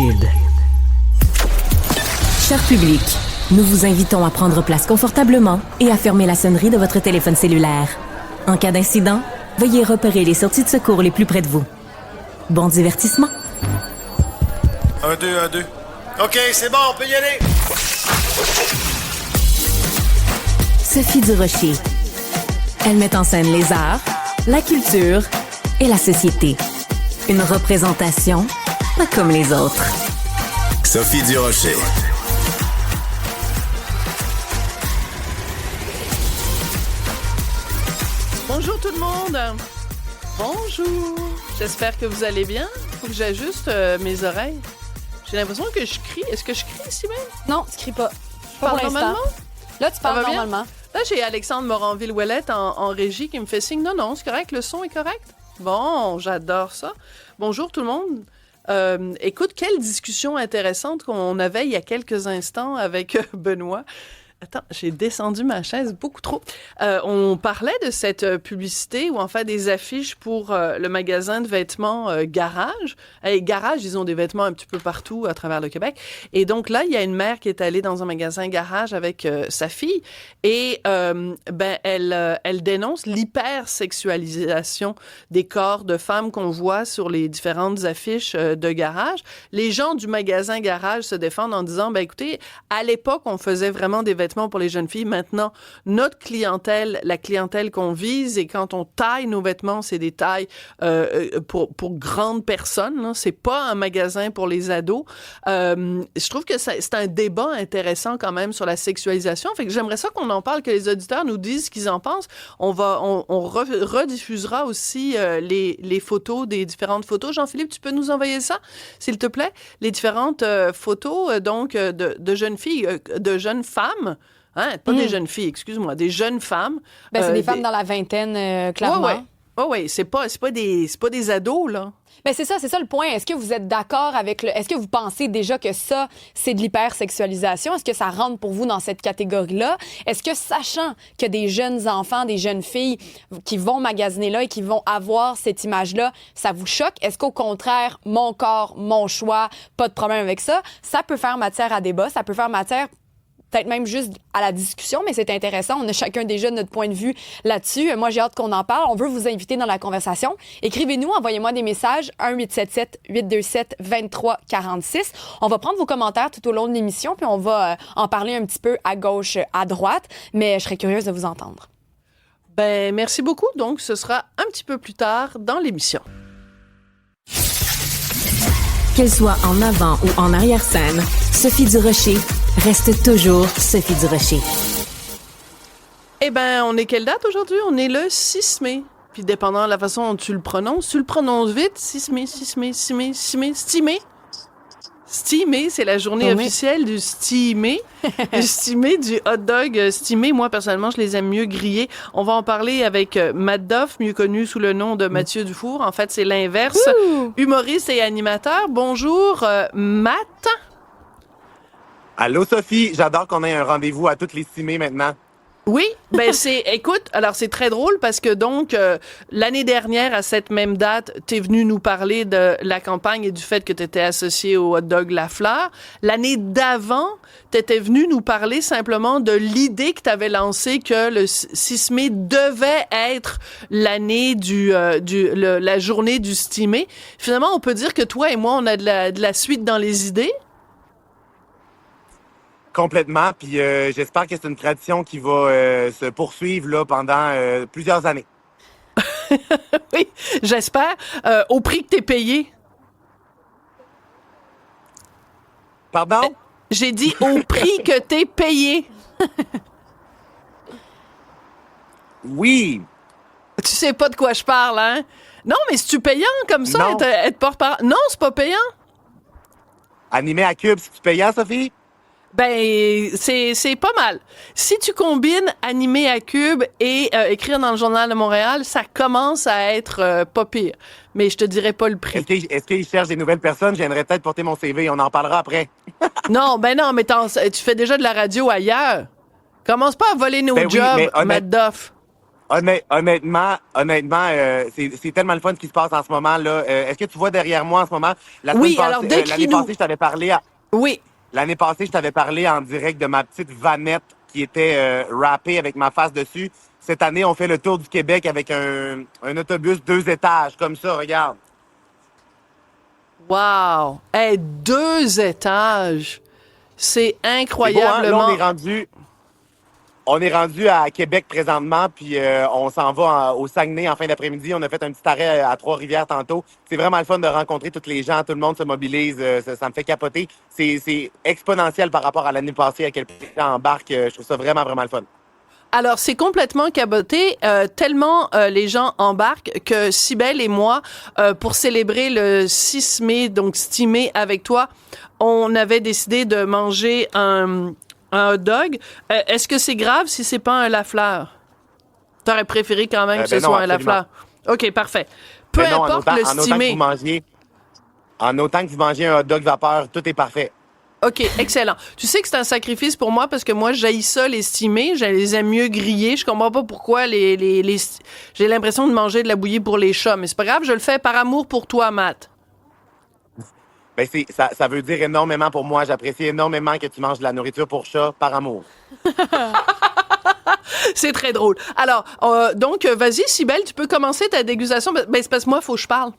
Cube. Cher public, nous vous invitons à prendre place confortablement et à fermer la sonnerie de votre téléphone cellulaire. En cas d'incident, veuillez repérer les sorties de secours les plus près de vous. Bon divertissement. 1, 2, 1, 2. OK, c'est bon, on peut y aller. Sophie Durocher. Elle met en scène les arts, la culture et la société. Une représentation pas comme les autres. Sophie Durocher. Bonjour tout le monde. Bonjour. J'espère que vous allez bien. Faut que j'ajuste mes oreilles. J'ai l'impression que je crie. Est-ce que je crie ici même? Non, tu cries pas. Pas pour normalement? Là, tu parles normalement. Là, j'ai Alexandre Moranville-Ouellette en régie qui me fait signe. Non, c'est correct. Le son est correct. Bon, j'adore ça. Bonjour tout le monde. Écoute, quelle discussion intéressante qu'on avait il y a quelques instants avec Benoît. Attends, j'ai descendu ma chaise beaucoup trop. On parlait de cette publicité ou en fait des affiches pour le magasin de vêtements Garage. Et Garage, ils ont des vêtements un petit peu partout à travers le Québec. Et donc là, il y a une mère qui est allée dans un magasin Garage avec sa fille et elle dénonce l'hypersexualisation des corps de femmes qu'on voit sur les différentes affiches de Garage. Les gens du magasin Garage se défendent en disant, écoutez, à l'époque, on faisait vraiment des vêtements pour les jeunes filles. Maintenant, notre clientèle, la clientèle qu'on vise, et quand on taille nos vêtements, c'est des tailles pour grandes personnes. Là. C'est pas un magasin pour les ados. Je trouve que c'est un débat intéressant quand même sur la sexualisation. Fait que j'aimerais ça qu'on en parle, que les auditeurs nous disent ce qu'ils en pensent. On rediffusera aussi les photos, des différentes photos. Jean-Philippe, tu peux nous envoyer ça, s'il te plaît? Les différentes photos de jeunes filles, de jeunes femmes. Hein, pas des jeunes filles, excuse-moi, des jeunes femmes. C'est des femmes dans la vingtaine, clairement. Oui, c'est pas des ados, là. C'est ça le point. Est-ce que vous êtes d'accord avec est-ce que vous pensez déjà que ça, c'est de l'hypersexualisation? Est-ce que ça rentre pour vous dans cette catégorie-là? Est-ce que, sachant que des jeunes enfants, des jeunes filles qui vont magasiner là et qui vont avoir cette image-là, ça vous choque? Est-ce qu'au contraire, mon corps, mon choix, pas de problème avec ça? Ça peut faire matière à débat, ça peut faire matière peut-être même juste à la discussion, mais c'est intéressant. On a chacun déjà notre point de vue là-dessus. Moi, j'ai hâte qu'on en parle. On veut vous inviter dans la conversation. Écrivez-nous, envoyez-moi des messages 1-877-827-2346. On va prendre vos commentaires tout au long de l'émission, puis on va en parler un petit peu à gauche, à droite, mais je serais curieuse de vous entendre. Merci beaucoup. Donc, ce sera un petit peu plus tard dans l'émission. Qu'elle soit en avant ou en arrière-scène, Sophie Durocher reste toujours Sophie Durocher. On est quelle date aujourd'hui? On est le 6 mai. Puis dépendant de la façon dont tu le prononces vite. 6 mai. Stimé, c'est la journée officielle du stimé. Du stimé, du hot dog stimé. Moi, personnellement, je les aime mieux grillés. On va en parler avec Matt Duff, mieux connu sous le nom de Mathieu Dufour. En fait, c'est l'inverse. Humoriste et animateur. Bonjour, Matt. Allô, Sophie. J'adore qu'on ait un rendez-vous à toutes les stimées maintenant. Oui, écoute, alors c'est très drôle parce que donc, l'année dernière, à cette même date, t'es venu nous parler de la campagne et du fait que t'étais associé au hot dog La Fleur. L'année d'avant, t'étais venu nous parler simplement de l'idée que t'avais lancée que le 6 mai devait être l'année la journée du stimé. Finalement, on peut dire que toi et moi, on a de la suite dans les idées. Complètement, puis j'espère que c'est une tradition qui va se poursuivre là, pendant plusieurs années. Oui, j'espère. Au prix que t'es payé. Pardon? J'ai dit au prix que t'es payé. Oui. Tu sais pas de quoi je parle, hein? Non, mais c'est-tu payant comme ça, être porte-parole? Non, c'est pas payant. Animé à Cube, c'est-tu payant, Sophie? C'est pas mal. Si tu combines animer à Cube et écrire dans le Journal de Montréal, ça commence à être pas pire. Mais je te dirais pas le prix. Est-ce qu'ils cherchent des nouvelles personnes? J'aimerais peut-être porter mon CV. On en parlera après. Non, mais tu fais déjà de la radio ailleurs. Commence pas à voler nos jobs, Matt Duff. Honnêtement, c'est tellement le fun ce qui se passe en ce moment là. Est-ce que tu vois derrière moi en ce moment Oui, alors l'année décris-nous. passée, je t'avais parlé Oui. l'année passée, je t'avais parlé en direct de ma petite vanette qui était rappée avec ma face dessus. Cette année, on fait le tour du Québec avec un autobus 2 étages comme ça, regarde. Wow! Hey, 2 étages! C'est C'est beau, hein? Là, incroyablement... on est rendu à Québec présentement, puis on s'en va au Saguenay en fin d'après-midi. On a fait un petit arrêt à Trois-Rivières tantôt. C'est vraiment le fun de rencontrer tous les gens. Tout le monde se mobilise. Ça me fait capoter. C'est exponentiel par rapport à l'année passée à quel point les gens embarquent. Je trouve ça vraiment, vraiment le fun. Alors, c'est complètement caboté, tellement les gens embarquent que Cybèle et moi, pour célébrer le 6 mai, donc 6 mai avec toi, on avait décidé de manger un hot dog. Est-ce que c'est grave si c'est pas un Lafleur? T'aurais préféré quand même que ce Ben non, soit un absolument. Lafleur. OK, parfait. Peu Mais non, importe le en autant que stimé. vous mangiez, en autant que vous mangez un hot dog vapeur, tout est parfait. OK, excellent. Tu sais que c'est un sacrifice pour moi parce que moi, j'haïs ça, les stimés. Je les aime mieux grillés. Je comprends pas pourquoi j'ai l'impression de manger de la bouillie pour les chats. Mais c'est pas grave, je le fais par amour pour toi, Matt. Ben ça veut dire énormément pour moi. J'apprécie énormément que tu manges de la nourriture pour chat par amour. C'est très drôle. Alors, donc, vas-y, Cybèle, tu peux commencer ta dégustation. Ben, c'est parce que moi, il faut que je parle.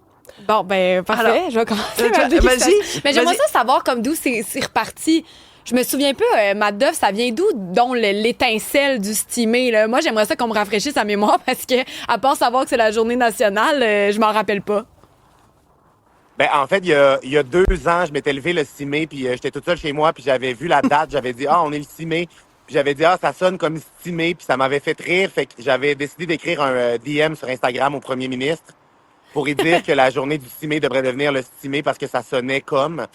Bon, ben, parfait. Alors, je vais commencer vas-y, ma dégustation. Mais j'aimerais vas-y. ça savoir comme d'où c'est reparti. Je me souviens peu, Matt Duff, ça vient d'où, dont l'étincelle du stimé, là? Moi, j'aimerais ça qu'on me rafraîchisse sa mémoire parce que, à part savoir que c'est la journée nationale, je m'en rappelle pas. Ben, en fait, il y a 2 ans, je m'étais levé le 6 mai, puis j'étais toute seule chez moi, puis j'avais vu la date, j'avais dit, on est le 6 mai. Puis j'avais dit, ça sonne comme 6 mai, puis ça m'avait fait rire. Fait que j'avais décidé d'écrire un DM sur Instagram au premier ministre pour lui dire que la journée du 6 mai devrait devenir le 6 mai parce que ça sonnait comme.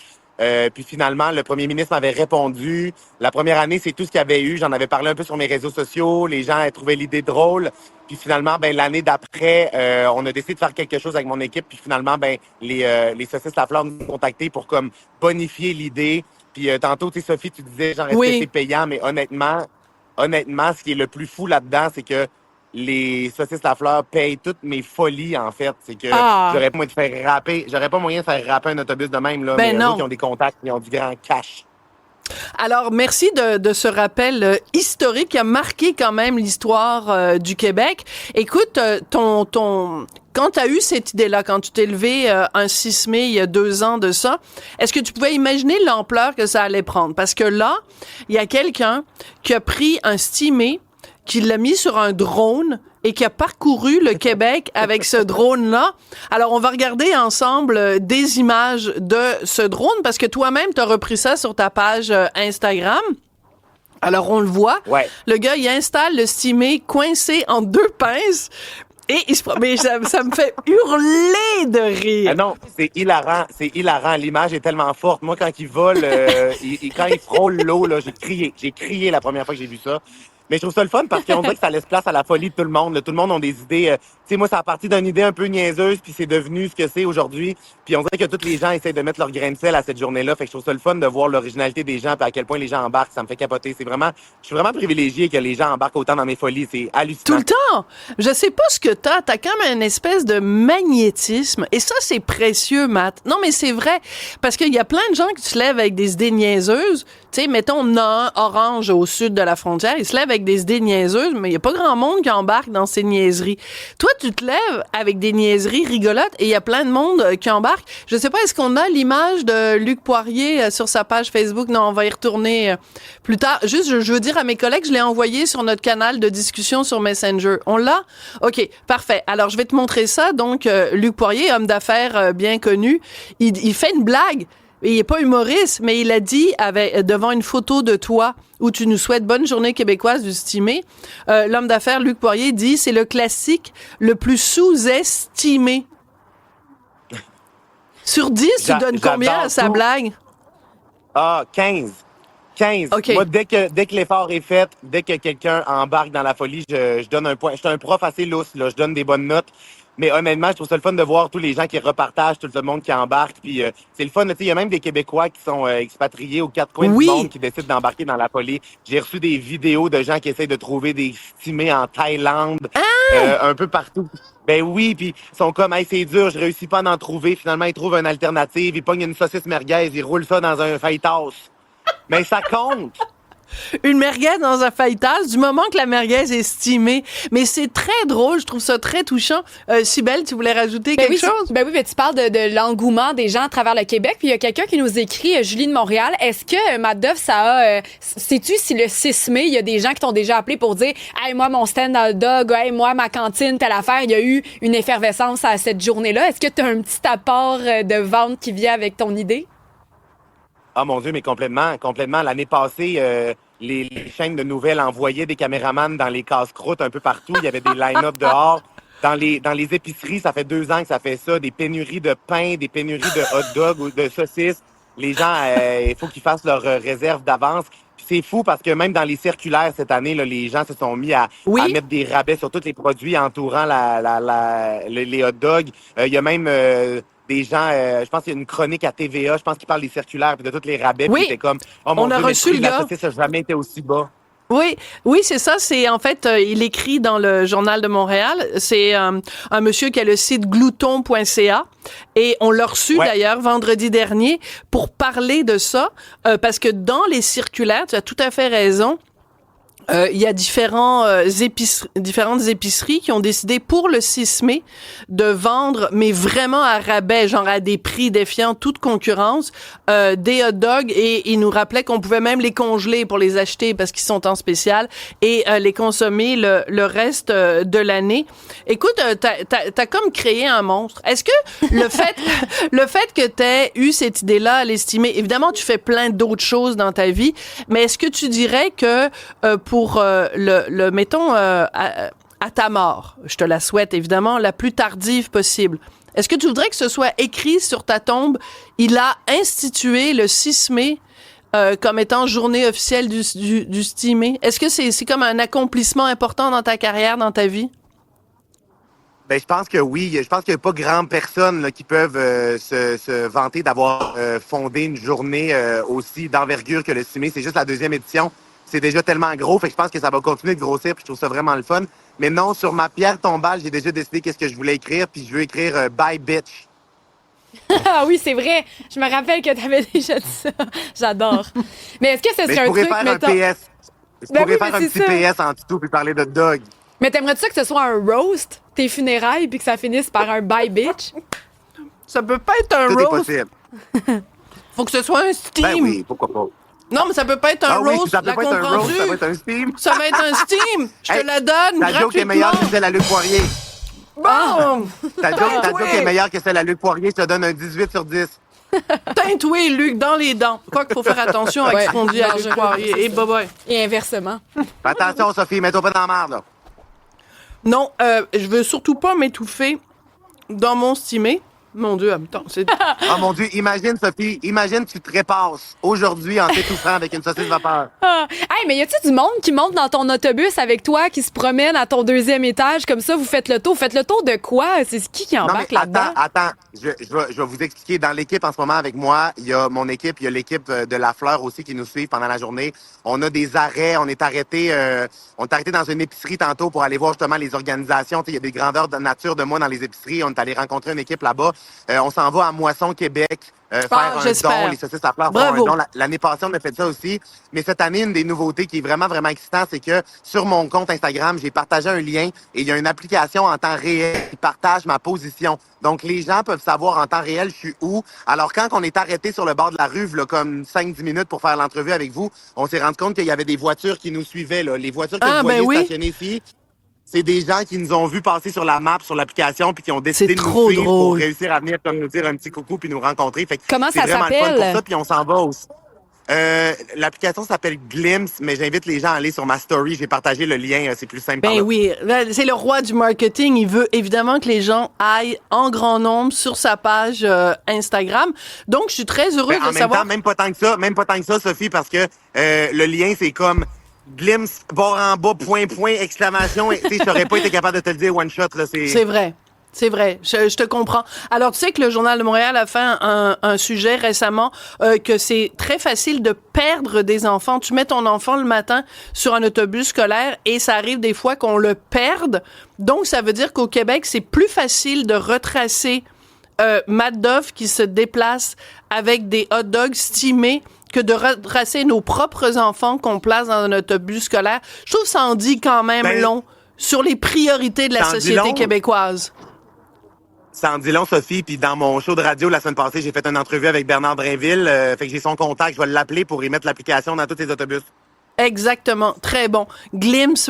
Puis finalement, le premier ministre m'avait répondu. La première année, c'est tout ce qu'il y avait eu. J'en avais parlé un peu sur mes réseaux sociaux. Les gens avaient trouvé l'idée drôle. Puis finalement, ben l'année d'après, on a décidé de faire quelque chose avec mon équipe. Puis finalement, ben les saucisses Lafleur nous ont contactés pour comme bonifier l'idée. Puis tantôt, tu sais, Sophie, tu disais genre est-ce Oui. que c'est payant, mais honnêtement, ce qui est le plus fou là-dedans, c'est que les saucisses Lafleur payent toutes mes folies, en fait. C'est que j'aurais pas moyen de faire rapper, j'aurais pas moyen de faire rapper un autobus de même, là. Ben mais eux non. autres, ils ont des contacts, ils ont du grand cash. Alors, merci de ce rappel historique qui a marqué quand même l'histoire du Québec. Écoute, quand tu as eu cette idée-là, quand tu t'es levé un 6 mai il y a 2 ans de ça, est-ce que tu pouvais imaginer l'ampleur que ça allait prendre? Parce que là, il y a quelqu'un qui a pris un stimé, qui l'a mis sur un drone et qui a parcouru le Québec avec ce drone-là. Alors, on va regarder ensemble des images de ce drone parce que toi-même, tu as repris ça sur ta page Instagram. Alors, on le voit. Ouais. Le gars, il installe le stimé coincé en 2 pinces et mais ça me fait hurler de rire. Ah non, c'est hilarant, L'image est tellement forte. Moi, quand il vole, quand il frôle l'eau, là, j'ai crié la première fois que j'ai vu ça. Mais je trouve ça le fun parce qu'on dirait que ça laisse place à la folie de tout le monde. Là. Tout le monde a des idées. Tu sais, moi, ça a parti d'une idée un peu niaiseuse, puis c'est devenu ce que c'est aujourd'hui. Puis on dirait que tous les gens essaient de mettre leur grain de sel à cette journée-là. Fait que je trouve ça le fun de voir l'originalité des gens, puis à quel point les gens embarquent. Ça me fait capoter. Je suis vraiment privilégié que les gens embarquent autant dans mes folies. C'est hallucinant. Tout le temps. Je sais pas ce que t'as. T'as quand même une espèce de magnétisme. Et ça, c'est précieux, Matt. Non, mais c'est vrai. Parce qu'il y a plein de gens qui se lèvent avec des idées niaiseuses. Tu sais, mettons, on a un Orange au sud de la frontière. Ils se lèvent avec des idées niaiseuses, mais il y a pas grand monde qui embarque dans ces niaiseries. Toi, tu te lèves avec des niaiseries rigolotes et il y a plein de monde qui embarque. Je sais pas, est-ce qu'on a l'image de Luc Poirier sur sa page Facebook? Non, on va y retourner plus tard. Juste, je veux dire à mes collègues, je l'ai envoyé sur notre canal de discussion sur Messenger. On l'a? OK, parfait. Alors, je vais te montrer ça. Donc, Luc Poirier, homme d'affaires bien connu, il fait une blague. Il est pas humoriste, mais il a dit devant une photo de toi où tu nous souhaites bonne journée québécoise du stimé. L'homme d'affaires Luc Poirier dit c'est le classique le plus sous-estimé. Sur 10, tu donnes combien à sa blague? 15. 15. Okay. Moi, dès que l'effort est fait, dès que quelqu'un embarque dans la folie, je donne un point. Je suis un prof assez lousse, là. Je donne des bonnes notes. Mais honnêtement, je trouve ça le fun de voir tous les gens qui repartagent, tout le monde qui embarque. Puis c'est le fun. Il y a même des Québécois qui sont expatriés aux quatre coins Oui. du monde qui décident d'embarquer dans la folie. J'ai reçu des vidéos de gens qui essayent de trouver des stimés en Thaïlande, un peu partout. Ben oui, puis ils sont comme, hey, c'est dur, je réussis pas à en trouver. Finalement, ils trouvent une alternative. Ils pognent une saucisse merguez, ils roulent ça dans un fajitas. Mais ça compte. Une merguez dans un fajitas, du moment que la merguez est stimée. Mais c'est très drôle, je trouve ça très touchant. Cybèle, tu voulais rajouter quelque chose? Ben oui, mais tu parles de l'engouement des gens à travers le Québec. Puis il y a quelqu'un qui nous écrit, Julie de Montréal. Est-ce que, Matt-Duff, ça a... sais-tu si le 6 mai, il y a des gens qui t'ont déjà appelé pour dire « Hey, moi, mon stand hot dog, hey, moi, ma cantine, telle affaire, il y a eu une effervescence à cette journée-là. » Est-ce que tu as un petit apport de vente qui vient avec ton idée? Ah mon Dieu, mais complètement. L'année passée, les chaînes de nouvelles envoyaient des caméramans dans les casse-croûtes un peu partout. Il y avait des line-up dehors. Dans les épiceries, ça fait 2 ans que ça fait ça. Des pénuries de pain, des pénuries de hot dog ou de saucisses. Les gens, il faut qu'ils fassent leur réserve d'avance. Puis c'est fou parce que même dans les circulaires cette année, là, les gens se sont mis à mettre des rabais sur tous les produits entourant les hot dogs. Il y a même... des gens, je pense qu'il y a une chronique à TVA, je pense qu'ils parlent des circulaires et de tous les rabais. Oui. Puis c'était comme, oh mon On a Dieu, reçu le la gars. saucisse n'a jamais été aussi bas. Oui, c'est ça. C'est en fait, il écrit dans le Journal de Montréal. C'est un monsieur qui a le site glouton.ca et on l'a reçu d'ailleurs vendredi dernier pour parler de ça parce que dans les circulaires, tu as tout à fait raison. Il y a différentes épiceries qui ont décidé pour le 6 mai de vendre, mais vraiment à rabais, genre à des prix défiant toute concurrence, des hot dogs, et ils nous rappelaient qu'on pouvait même les congeler pour les acheter parce qu'ils sont en spécial et les consommer le reste de l'année. Écoute, t'as comme créé un monstre. Est-ce que le fait que t'aies eu cette idée-là à l'estimer, évidemment tu fais plein d'autres choses dans ta vie, mais est-ce que tu dirais que pour mettons, à ta mort, je te la souhaite évidemment, la plus tardive possible, est-ce que tu voudrais que ce soit écrit sur ta tombe, il a institué le 6 mai comme étant journée officielle du stimé? Est-ce que c'est comme un accomplissement important dans ta carrière, dans ta vie? Ben, je pense que oui. Je pense qu'il n'y a pas grand personne là, qui peuvent se vanter d'avoir fondé une journée aussi d'envergure que le 6 mai. C'est juste la 2e édition. C'est déjà tellement gros, fait que je pense que ça va continuer de grossir, puis je trouve ça vraiment le fun. Mais non, sur ma pierre tombale, j'ai déjà décidé qu'est-ce que je voulais écrire, puis je veux écrire Bye Bitch. Ah oui, c'est vrai. Je me rappelle que tu avais déjà dit ça. J'adore. Mais est-ce que ce serait un truc, mettons... Je pourrais faire un petit PS en dessous puis parler de dog. Mais t'aimerais-tu que ce soit un roast, tes funérailles, puis que ça finisse par un Bye Bitch? Ça peut pas être un Tout roast. est possible. Faut que ce soit un steam. Ben oui, pourquoi pas. Non, mais ça peut pas être un roast. Oui, ça peut pas être un roast, ça va être un steam. Ça va être un steam. Je te la donne Ta joke est meilleure que celle à Luc Poirier. Bon! Ta joke est meilleure que celle à Luc Poirier. Je te donne un 18 sur 10. Teinte-toi, Luc, dans les dents. Quoi qu'il faut faire attention avec ce qu'on dit à Luc Poirier. Et bye-bye. Et inversement. Attention, Sophie, mets-toi pas dans la merde, là. Non, je veux surtout pas m'étouffer dans mon stimé. Mon Dieu, attends, c'est... Oh mon Dieu, imagine, Sophie, tu te trépasses aujourd'hui en t'étouffant avec une saucisse vapeur. Ah. Hey, mais y a-tu du monde qui monte dans ton autobus avec toi, qui se promène à ton 2e étage, comme ça, vous faites le tour? Faites le tour de quoi? C'est qui embarque là-dedans? Attends, je vais vous expliquer. Dans l'équipe en ce moment avec moi, il y a mon équipe, il y a l'équipe de La Fleur aussi qui nous suit pendant la journée. On a des arrêts, on est arrêté dans une épicerie tantôt pour aller voir justement les organisations. Il y a des grandeurs de nature de moi dans les épiceries. On est allé rencontrer une équipe là-bas. On s'en va à Moisson, Québec, faire un don, les saucisses à fleurs font un don. L'année passée, on a fait ça aussi. Mais cette année, une des nouveautés qui est vraiment, vraiment excitant, c'est que sur mon compte Instagram, j'ai partagé un lien et il y a une application en temps réel qui partage ma position. Donc, les gens peuvent savoir en temps réel je suis où. Alors, quand on est arrêté sur le bord de la rue, là, comme 5-10 minutes pour faire l'entrevue avec vous, on s'est rendu compte qu'il y avait des voitures qui nous suivaient. Là. Les voitures que vous voyez stationnées ici, c'est des gens qui nous ont vus passer sur la map, sur l'application, puis qui ont décidé de nous suivre pour réussir à venir comme nous dire un petit coucou puis nous rencontrer. Fait que comment ça vraiment s'appelle? Le fun pour ça, puis on s'en va aussi. L'application s'appelle Glimpse, mais j'invite les gens à aller sur ma story. J'ai partagé le lien, c'est plus simple. Ben oui, c'est le roi du marketing. Il veut évidemment que les gens aillent en grand nombre sur sa page Instagram. Donc, je suis très heureuse de savoir... Même pas tant que ça, Sophie, parce que le lien, c'est comme... Glimpse, barre en bas, point, exclamation. Je n'aurais pas été capable de te le dire one shot. Là, c'est vrai. C'est vrai, je te comprends. Alors, tu sais que le Journal de Montréal a fait un sujet récemment que c'est très facile de perdre des enfants. Tu mets ton enfant le matin sur un autobus scolaire et ça arrive des fois qu'on le perde. Donc, ça veut dire qu'au Québec, c'est plus facile de retracer Madoff qui se déplace avec des hot dogs stimés que de retracer nos propres enfants qu'on place dans un autobus scolaire. Je trouve que ça en dit quand même long sur les priorités de la société québécoise. Ça en dit long, Sophie. Puis dans mon show de radio la semaine passée, j'ai fait une entrevue avec Bernard Drainville. Fait que j'ai son contact. Je vais l'appeler pour y mettre l'application dans tous les autobus. Exactement. Très bon. glimpse.//.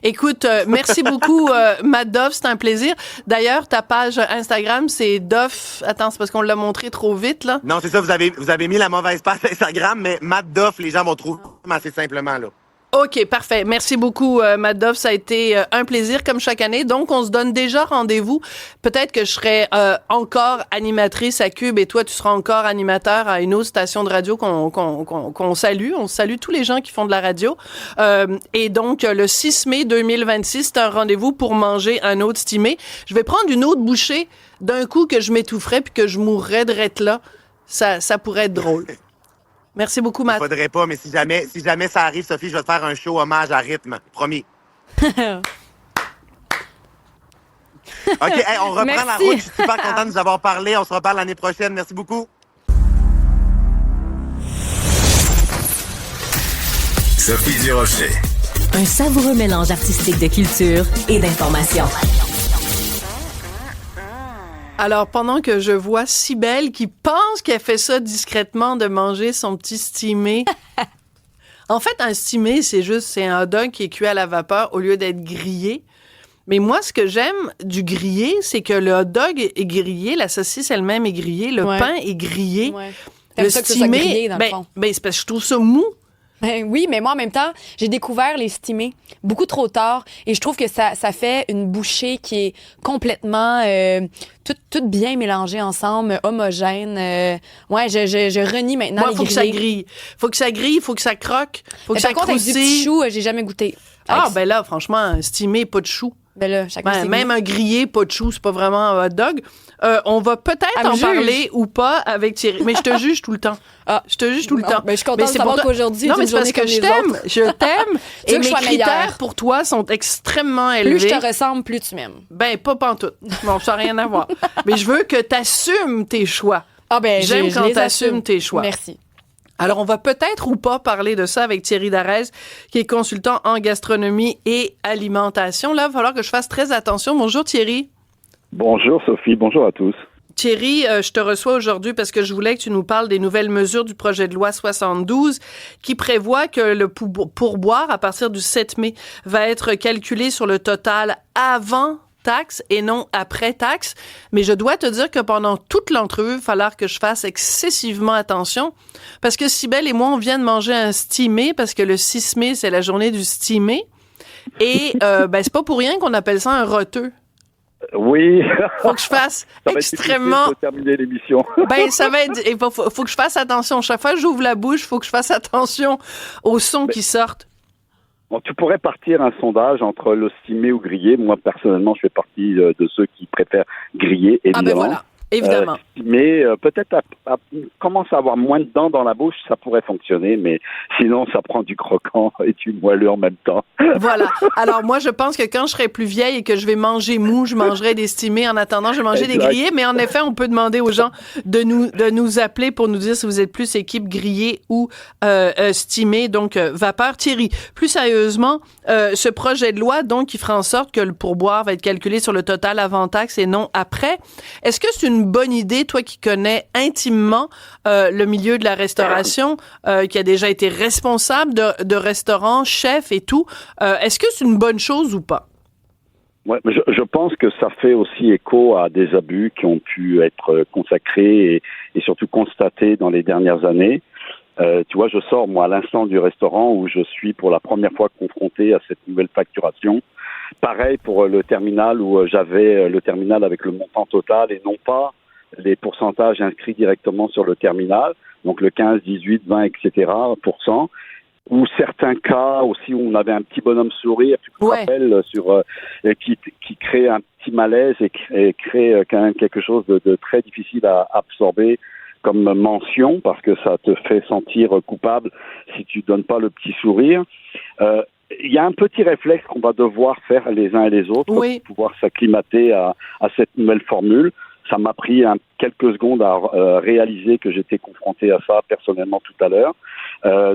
Écoute, merci beaucoup, Madoff. C'est un plaisir. D'ailleurs, ta page Instagram, c'est Doff. Attends, c'est parce qu'on l'a montré trop vite, là. Non, c'est ça. Vous avez mis la mauvaise page Instagram, mais Madoff, les gens vont trouver assez simplement, là. OK, parfait. Merci beaucoup, Madoff. Ça a été un plaisir, comme chaque année. Donc, on se donne déjà rendez-vous. Peut-être que je serai encore animatrice à Cube et toi, tu seras encore animateur à une autre station de radio qu'on salue. On salue tous les gens qui font de la radio. Et donc, le 6 mai 2026, c'est un rendez-vous pour manger un autre stimé. Je vais prendre une autre bouchée d'un coup que je m'étoufferais puis que je mourrais de rette là. Ça pourrait être drôle. Merci beaucoup, Matt. Il faudrait pas, mais si jamais ça arrive, Sophie, je vais te faire un show hommage à rythme. Promis. OK, on reprend la route. Je suis super content de nous avoir parlé. On se reparle l'année prochaine. Merci beaucoup. Sophie Durocher. Un savoureux mélange artistique de culture et d'information. Alors, pendant que je vois Cybèle qui pense qu'elle fait ça discrètement de manger son petit stimé. En fait, un stimé, c'est un hot dog qui est cuit à la vapeur au lieu d'être grillé. Mais moi, ce que j'aime du grillé, c'est que le hot dog est grillé, la saucisse elle-même est grillée, le pain est grillé. Ouais. Le ça que stimé, ça grillé, dans le fond. C'est parce que je trouve ça mou. Ben oui, mais moi, en même temps, j'ai découvert les stimés beaucoup trop tard et je trouve que ça fait une bouchée qui est complètement toute bien mélangée ensemble, homogène. Ouais, je renie maintenant les faut que ça grille. Faut que ça grille, faut que ça croque, faut que ça croustille. Par contre, avec du petit chou, j'ai jamais goûté. Ben là, franchement, un stimé, pas de chou. Ben là, même un grillé, pas de chou, c'est pas vraiment un hot dog. On va peut-être en parler ou pas avec Thierry. Mais je te juge tout le temps. Je te juge tout le temps. Ben, je suis contente de savoir qu'aujourd'hui, non, mais c'est parce que je t'aime. Je t'aime. Et mes critères pour toi sont extrêmement élevés. Plus je te ressemble, plus tu m'aimes. Ben, pas pantoute. Bon, ça n'a rien à voir. Mais je veux que tu assumes tes choix. J'aime quand tu assumes tes choix. Merci. Alors, on va peut-être ou pas parler de ça avec Thierry Darès, qui est consultant en gastronomie et alimentation. Là, il va falloir que je fasse très attention. Bonjour, Thierry. Bonjour, Sophie. Bonjour à tous. Thierry, je te reçois aujourd'hui parce que je voulais que tu nous parles des nouvelles mesures du projet de loi 72 qui prévoit que le pourboire, à partir du 7 mai, va être calculé sur le total avant taxe et non après taxe. Mais je dois te dire que pendant toute l'entrevue, il va falloir que je fasse excessivement attention parce que Cybèle et moi, on vient de manger un stimé parce que le 6 mai, c'est la journée du stimé. Et c'est pas pour rien qu'on appelle ça un roteux. Oui. Faut que je fasse extrêmement. Pour terminer l'émission. Ça va être. Il faut que je fasse attention. Chaque fois que j'ouvre la bouche, faut que je fasse attention aux sons qui sortent. Bon, tu pourrais partir un sondage entre le stimé ou grillé. Moi, personnellement, je fais partie de ceux qui préfèrent griller, évidemment. Voilà. Évidemment. Mais peut-être commence à avoir moins de dents dans la bouche, ça pourrait fonctionner, mais sinon, ça prend du croquant et du moelleux en même temps. Voilà. Alors, moi, je pense que quand je serai plus vieille et que je vais manger mou, je mangerai des stimés. En attendant, je vais manger des grillés. Mais en effet, on peut demander aux gens de nous appeler pour nous dire si vous êtes plus équipe grillée ou stimée, donc vapeur. Thierry, plus sérieusement, ce projet de loi, donc, qui fera en sorte que le pourboire va être calculé sur le total avant taxe et non après. Est-ce que c'est une bonne idée, toi qui connais intimement le milieu de la restauration, qui a déjà été responsable de restaurants, chef et tout, est-ce que c'est une bonne chose ou pas? Ouais, je pense que ça fait aussi écho à des abus qui ont pu être consacrés et surtout constatés dans les dernières années. Tu vois, je sors, moi, à l'instant du restaurant où je suis pour la première fois confronté à cette nouvelle facturation. Pareil pour le terminal où j'avais le terminal avec le montant total et non pas les pourcentages inscrits directement sur le terminal, donc le 15, 18, 20, etc. %. ou certains cas aussi où on avait un petit bonhomme sourire, tu te rappelles, qui crée un petit malaise et crée quand même quelque chose de très difficile à absorber comme mention, parce que ça te fait sentir coupable si tu donnes pas le petit sourire. Il y a un petit réflexe qu'on va devoir faire les uns et les autres pour pouvoir s'acclimater à cette nouvelle formule. Ça m'a pris quelques secondes à réaliser que j'étais confronté à ça personnellement tout à l'heure.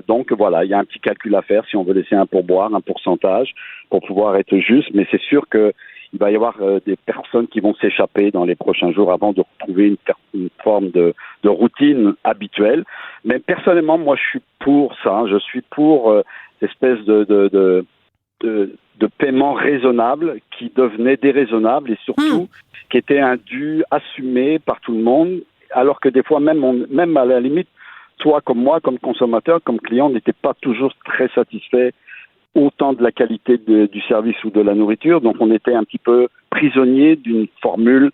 Donc voilà, il y a un petit calcul à faire si on veut laisser un pourboire, un pourcentage, pour pouvoir être juste. Mais c'est sûr que il va y avoir des personnes qui vont s'échapper dans les prochains jours avant de retrouver une forme de routine habituelle. Mais personnellement, moi, je suis pour ça. Je suis pour cette espèce de paiement raisonnable qui devenait déraisonnable et surtout qui était un dû assumé par tout le monde, alors que des fois, même à la limite, toi comme moi, comme consommateur, comme client, on n'était pas toujours très satisfait autant de la qualité du service ou de la nourriture. Donc, on était un petit peu prisonnier d'une formule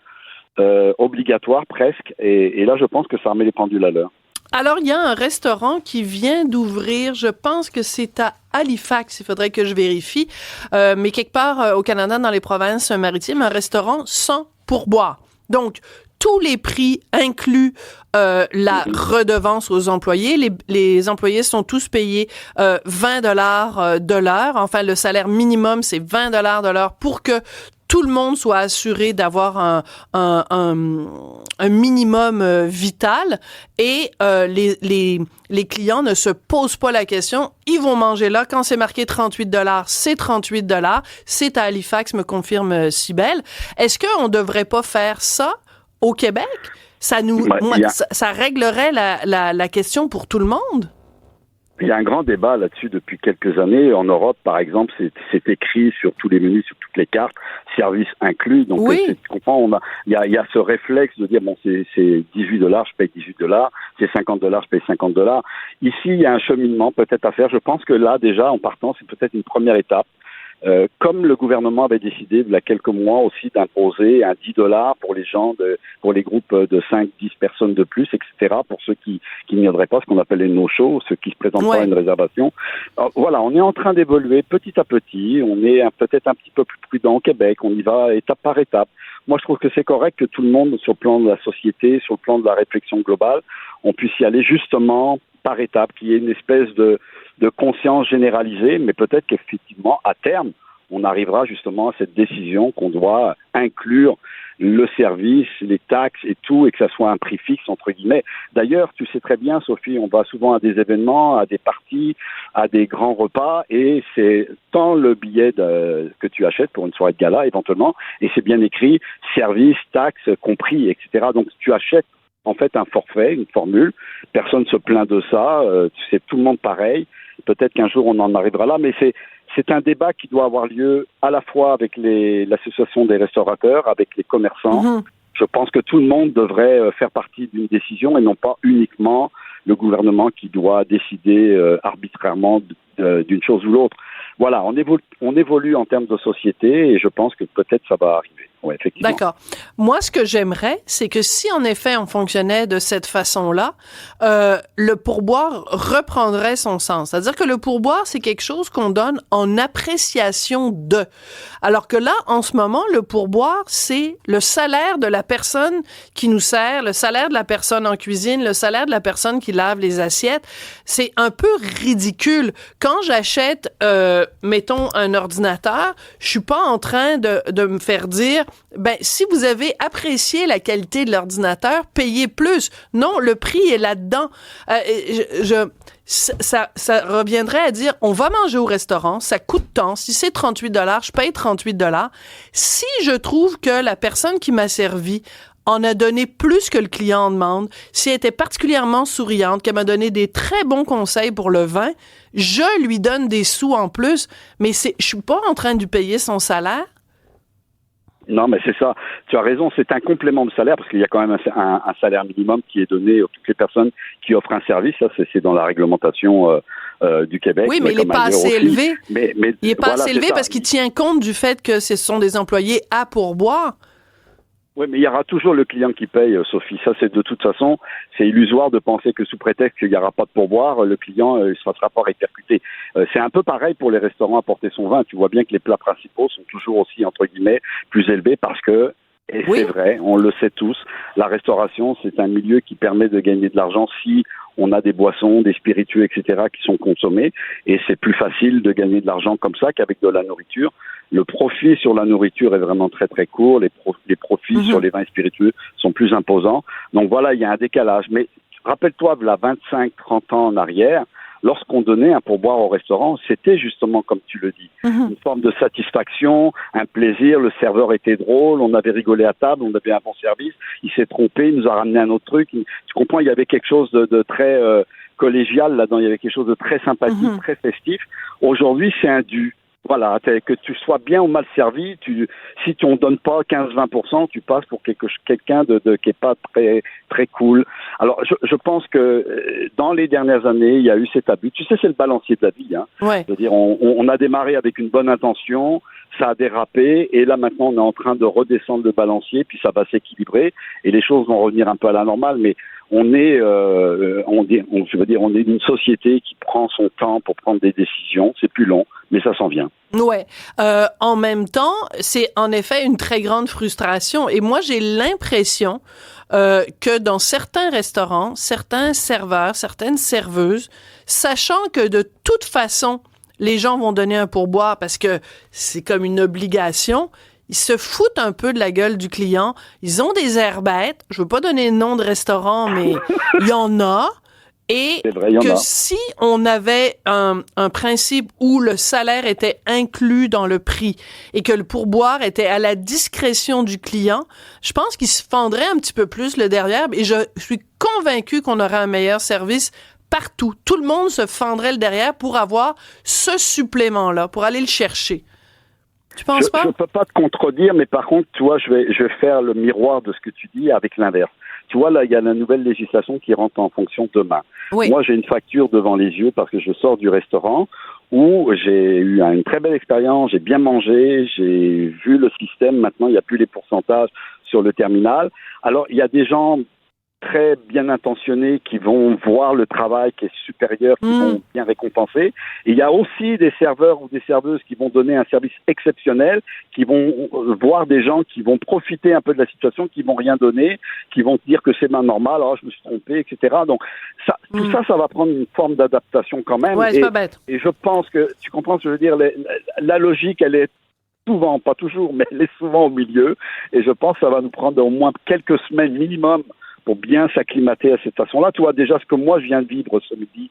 obligatoire presque. Et là, je pense que ça remet les pendules à l'heure. Alors, il y a un restaurant qui vient d'ouvrir, je pense que c'est à Halifax, il faudrait que je vérifie, mais quelque part au Canada, dans les provinces maritimes, un restaurant sans pourboire. Donc, tous les prix incluent la redevance aux employés. Les employés sont tous payés 20 $ de l'heure. Enfin, le salaire minimum, c'est 20 $ de l'heure pour que tout le monde soit assuré d'avoir un minimum vital. Et les clients ne se posent pas la question. Ils vont manger là. Quand c'est marqué 38 $, c'est 38 $. C'est à Halifax, me confirme Cybèle. Est-ce qu'on ne devrait pas faire ça au Québec? Ça réglerait la question pour tout le monde? Il y a un grand débat là-dessus depuis quelques années. En Europe, par exemple, c'est écrit sur tous les menus, sur toutes les cartes, service inclus. Donc, tu comprends, il y a ce réflexe de dire, bon, c'est 18 $, je paye 18 $, c'est 50 $, je paye 50 $. Ici, il y a un cheminement peut-être à faire. Je pense que là, déjà, en partant, c'est peut-être une première étape. Comme le gouvernement avait décidé il y a quelques mois aussi d'imposer un 10 $ pour les gens, pour les groupes de 5-10 personnes de plus, etc., pour ceux qui n'y viendraient pas, ce qu'on appelle les no-shows, ceux qui se présentent pas à une réservation. Alors, voilà, on est en train d'évoluer petit à petit, on est peut-être un petit peu plus prudent au Québec, on y va étape par étape. Moi, je trouve que c'est correct que tout le monde, sur le plan de la société, sur le plan de la réflexion globale, on puisse y aller justement par étapes, qu'il y ait une espèce de conscience généralisée, mais peut-être qu'effectivement, à terme, on arrivera justement à cette décision qu'on doit inclure le service, les taxes et tout, et que ça soit un prix fixe, entre guillemets. D'ailleurs, tu sais très bien, Sophie, on va souvent à des événements, à des parties, à des grands repas, et c'est tant le billet que tu achètes pour une soirée de gala, éventuellement, et c'est bien écrit, service, taxes, compris, etc. Donc, tu achètes en fait un forfait, une formule, personne ne se plaint de ça, c'est tout le monde pareil. Peut-être qu'un jour on en arrivera là, mais c'est un débat qui doit avoir lieu à la fois avec l'association des restaurateurs, avec les commerçants. Je pense que tout le monde devrait faire partie d'une décision et non pas uniquement le gouvernement qui doit décider arbitrairement d'une chose ou l'autre. Voilà, on évolue en termes de société et je pense que peut-être ça va arriver. Ouais, effectivement. D'accord. Moi, ce que j'aimerais, c'est que si en effet on fonctionnait de cette façon-là, le pourboire reprendrait son sens. C'est-à-dire que le pourboire, c'est quelque chose qu'on donne en appréciation de. Alors que là, en ce moment, le pourboire, c'est le salaire de la personne qui nous sert, le salaire de la personne en cuisine, le salaire de la personne qui lave les assiettes. C'est un peu ridicule. Quand j'achète, mettons, un ordinateur, je suis pas en train de me faire dire ben, si vous avez apprécié la qualité de l'ordinateur, payez plus. Non, le prix est là-dedans. Ça reviendrait à dire, on va manger au restaurant, ça coûte tant. Si c'est 38 $, je paye 38 $. Si je trouve que la personne qui m'a servi en a donné plus que le client en demande, si elle était particulièrement souriante, qu'elle m'a donné des très bons conseils pour le vin, je lui donne des sous en plus, mais je suis pas en train de lui payer son salaire. Non, mais c'est ça. Tu as raison, c'est un complément de salaire parce qu'il y a quand même un salaire minimum qui est donné à toutes les personnes qui offrent un service. Ça, c'est dans la réglementation du Québec. Oui, mais il n'est pas assez élevé. Il n'est pas assez élevé parce qu'il tient compte du fait que ce sont des employés à pourboire. Oui, mais il y aura toujours le client qui paye, Sophie. Ça, c'est de toute façon, c'est illusoire de penser que sous prétexte qu'il n'y aura pas de pourboire, le client ne se fassera pas répercuter. C'est un peu pareil pour les restaurants à porter son vin. Tu vois bien que les plats principaux sont toujours aussi, entre guillemets, plus élevés parce que, et Oui. c'est vrai, on le sait tous, la restauration, c'est un milieu qui permet de gagner de l'argent si on a des boissons, des spiritueux, etc., qui sont consommés. Et c'est plus facile de gagner de l'argent comme ça qu'avec de la nourriture. Le profit sur la nourriture est vraiment très très court. Les profits sur les vins spiritueux sont plus imposants. Donc voilà, il y a un décalage. Mais rappelle-toi, là, 25-30 ans en arrière, lorsqu'on donnait un pourboire au restaurant, c'était justement comme tu le dis, une forme de satisfaction, un plaisir, le serveur était drôle, on avait rigolé à table, on avait un bon service, il s'est trompé, il nous a ramené un autre truc. Tu comprends, il y avait quelque chose de très collégial là-dedans, il y avait quelque chose de très sympathique, très festif. Aujourd'hui, c'est un dû. Voilà, que tu sois bien ou mal servi, si tu en donnes pas 15-20%, tu passes pour quelqu'un qui est pas très très cool. Alors, je pense que dans les dernières années, il y a eu cet abus. Tu sais, c'est le balancier de la vie. Hein. Ouais. C'est-à-dire, on a démarré avec une bonne intention, ça a dérapé, et là maintenant, on est en train de redescendre le balancier, puis ça va s'équilibrer, et les choses vont revenir un peu à la normale, mais on est une société qui prend son temps pour prendre des décisions. C'est plus long, mais ça s'en vient. Ouais. En même temps, c'est en effet une très grande frustration. Et moi, j'ai l'impression que dans certains restaurants, certains serveurs, certaines serveuses, sachant que de toute façon, les gens vont donner un pourboire parce que c'est comme une obligation, ils se foutent un peu de la gueule du client. Ils ont des airs bêtes. Je veux pas donner le nom de restaurant, mais il y en a. Et vrai, que si on avait un principe où le salaire était inclus dans le prix et que le pourboire était à la discrétion du client, je pense qu'il se fendrait un petit peu plus le derrière. Et je suis convaincue qu'on aurait un meilleur service partout. Tout le monde se fendrait le derrière pour avoir ce supplément-là, pour aller le chercher. Tu penses pas? Je peux pas te contredire, mais par contre, tu vois, je vais faire le miroir de ce que tu dis avec l'inverse. Tu vois, là, il y a la nouvelle législation qui rentre en fonction demain. Oui. Moi, j'ai une facture devant les yeux parce que je sors du restaurant où j'ai eu une très belle expérience, j'ai bien mangé, j'ai vu le système. Maintenant, il n'y a plus les pourcentages sur le terminal. Alors, il y a des gens très bien intentionnés qui vont voir le travail qui est supérieur, qui vont bien récompenser. Et il y a aussi des serveurs ou des serveuses qui vont donner un service exceptionnel, qui vont voir des gens qui vont profiter un peu de la situation, qui vont rien donner, qui vont dire que c'est normal, je me suis trompé, etc. Donc ça, tout ça va prendre une forme d'adaptation quand même. Ouais, c'est pas bête. Et je pense que, tu comprends ce que je veux dire, la logique, elle est souvent, pas toujours, mais elle est souvent au milieu. Et je pense que ça va nous prendre au moins quelques semaines minimum pour bien s'acclimater à cette façon-là. Tu vois, déjà, ce que moi, je viens de vivre ce midi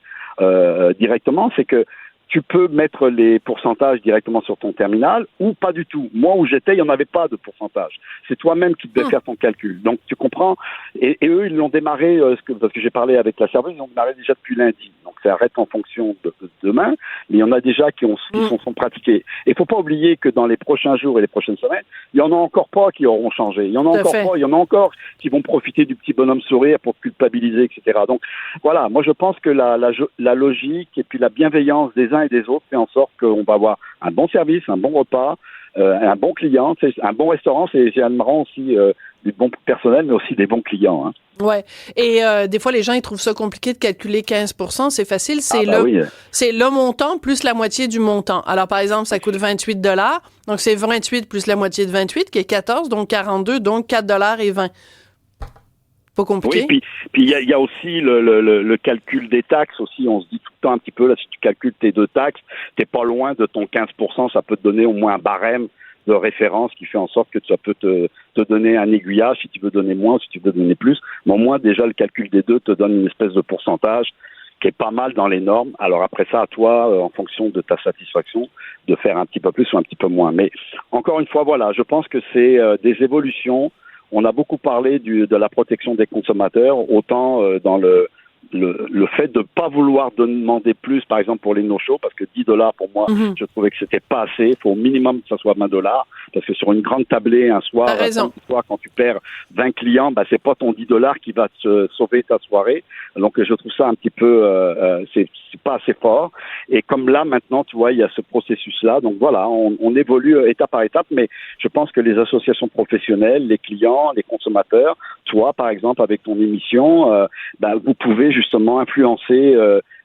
directement, c'est que tu peux mettre les pourcentages directement sur ton terminal ou pas du tout. Moi, où j'étais, il n'y en avait pas de pourcentage. C'est toi-même qui devais faire ton calcul. Donc, tu comprends. Et eux, ils l'ont démarré, parce que j'ai parlé avec la serveuse, ils l'ont démarré déjà depuis lundi. Donc, ça arrête en fonction de demain, mais il y en a déjà qui sont pratiqués. Et il ne faut pas oublier que dans les prochains jours et les prochaines semaines, il y en a encore pas qui auront changé. Il y en a encore pas. Il y en a encore qui vont profiter du petit bonhomme sourire pour culpabiliser, etc. Donc, voilà. Moi, je pense que la logique et puis la bienveillance des uns et des autres fait en sorte qu'on va avoir un bon service, un bon repas, un bon client, un bon restaurant, c'est admirant aussi du bon personnel, mais aussi des bons clients. Hein. Ouais. Et des fois, les gens ils trouvent ça compliqué de calculer 15%. C'est facile, c'est c'est le montant plus la moitié du montant. Alors, par exemple, ça coûte $28. Donc, c'est 28 plus la moitié de 28, qui est 14, donc 42, donc $4.20. Pas compliqué. Oui, puis il y a aussi le calcul des taxes aussi. On se dit tout le temps un petit peu, là, si tu calcules tes deux taxes, t'es pas loin de ton 15%. Ça peut te donner au moins un barème de référence qui fait en sorte que ça peut te donner un aiguillage si tu veux donner moins ou si tu veux donner plus. Mais au moins, déjà, le calcul des deux te donne une espèce de pourcentage qui est pas mal dans les normes. Alors après ça, à toi, en fonction de ta satisfaction, de faire un petit peu plus ou un petit peu moins. Mais encore une fois, voilà, je pense que c'est des évolutions. On a beaucoup parlé de la protection des consommateurs, autant le fait de pas vouloir demander plus, par exemple pour les no-shows, parce que $10 pour moi, je trouvais que c'était pas assez. Il faut au minimum que ça soit $20, parce que sur une grande tablée un soir, quand tu perds 20 clients, c'est pas ton $10 qui va te sauver ta soirée. Donc je trouve ça un petit peu, c'est pas assez fort. Et comme là maintenant, tu vois, il y a ce processus-là. Donc voilà, on évolue étape par étape, mais je pense que les associations professionnelles, les clients, les consommateurs, toi par exemple avec ton émission, vous pouvez justement influencer